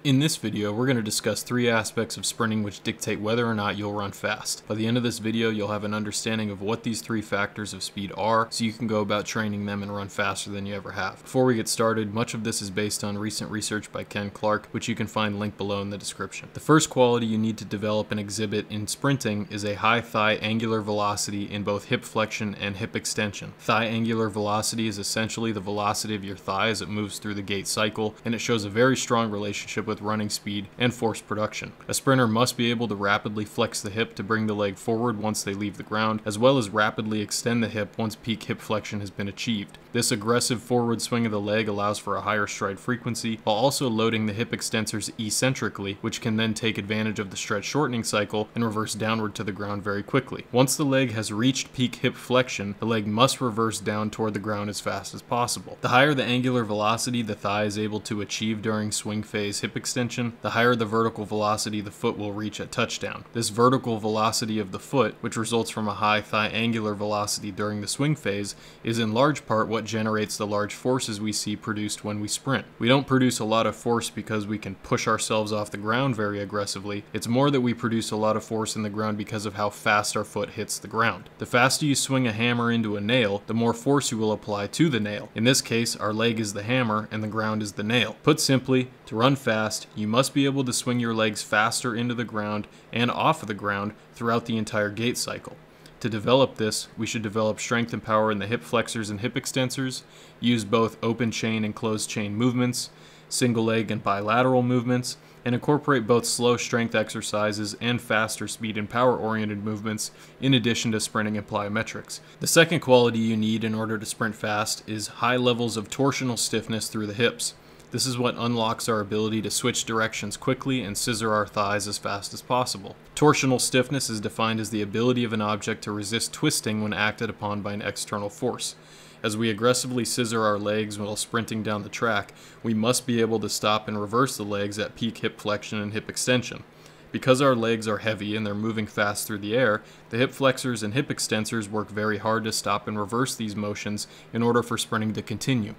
In this video, we're going to discuss three aspects of sprinting which dictate whether or not you'll run fast. By the end of this video, you'll have an understanding of what these three factors of speed are, so you can go about training them and run faster than you ever have. Before we get started, much of this is based on recent research by Ken Clark, which you can find linked below in the description. The first quality you need to develop and exhibit in sprinting is a high thigh angular velocity in both hip flexion and hip extension. Thigh angular velocity is essentially the velocity of your thigh as it moves through the gait cycle, and it shows a very strong relationship with running speed and force production. A sprinter must be able to rapidly flex the hip to bring the leg forward once they leave the ground, as well as rapidly extend the hip once peak hip flexion has been achieved. This aggressive forward swing of the leg allows for a higher stride frequency, while also loading the hip extensors eccentrically, which can then take advantage of the stretch shortening cycle and reverse downward to the ground very quickly. Once the leg has reached peak hip flexion, the leg must reverse down toward the ground as fast as possible. The higher the angular velocity the thigh is able to achieve during swing phase hip extension, the higher the vertical velocity the foot will reach at touchdown. This vertical velocity of the foot, which results from a high thigh angular velocity during the swing phase, is in large part what generates the large forces we see produced when we sprint. We don't produce a lot of force because we can push ourselves off the ground very aggressively. It's more that we produce a lot of force in the ground because of how fast our foot hits the ground. The faster you swing a hammer into a nail, the more force you will apply to the nail. In this case, our leg is the hammer and the ground is the nail. Put simply, to run fast, you must be able to swing your legs faster into the ground and off of the ground throughout the entire gait cycle. To develop this, we should develop strength and power in the hip flexors and hip extensors, use both open chain and closed chain movements, single leg and bilateral movements, and incorporate both slow strength exercises and faster speed and power oriented movements in addition to sprinting and plyometrics. The second quality you need in order to sprint fast is high levels of torsional stiffness through the hips. This is what unlocks our ability to switch directions quickly and scissor our thighs as fast as possible. Torsional stiffness is defined as the ability of an object to resist twisting when acted upon by an external force. As we aggressively scissor our legs while sprinting down the track, we must be able to stop and reverse the legs at peak hip flexion and hip extension. Because our legs are heavy and they're moving fast through the air, the hip flexors and hip extensors work very hard to stop and reverse these motions in order for sprinting to continue.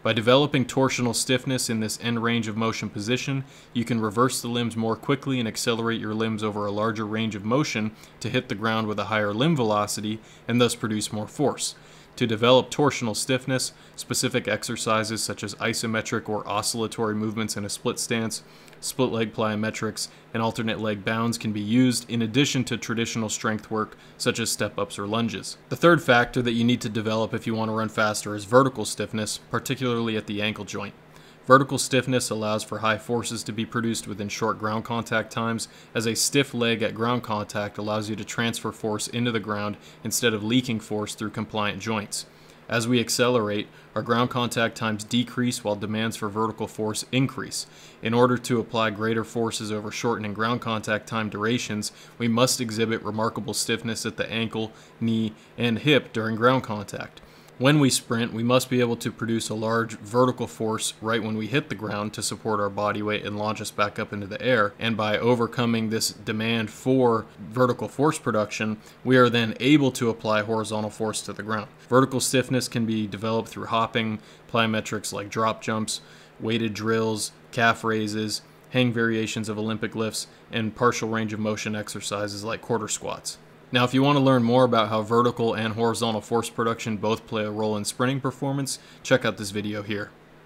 By developing torsional stiffness in this end range of motion position, you can reverse the limbs more quickly and accelerate your limbs over a larger range of motion to hit the ground with a higher limb velocity and thus produce more force. To develop torsional stiffness, specific exercises such as isometric or oscillatory movements in a split stance, split leg plyometrics, and alternate leg bounds can be used in addition to traditional strength work such as step-ups or lunges. The third factor that you need to develop if you want to run faster is vertical stiffness, particularly at the ankle joint. Vertical stiffness allows for high forces to be produced within short ground contact times, as a stiff leg at ground contact allows you to transfer force into the ground instead of leaking force through compliant joints. As we accelerate, our ground contact times decrease while demands for vertical force increase. In order to apply greater forces over shortening ground contact time durations, we must exhibit remarkable stiffness at the ankle, knee, and hip during ground contact. When we sprint, we must be able to produce a large vertical force right when we hit the ground to support our body weight and launch us back up into the air. And by overcoming this demand for vertical force production, we are then able to apply horizontal force to the ground. Vertical stiffness can be developed through hopping, plyometrics like drop jumps, weighted drills, calf raises, hang variations of Olympic lifts, and partial range of motion exercises like quarter squats. Now, if you want to learn more about how vertical and horizontal force production both play a role in sprinting performance, check out this video here.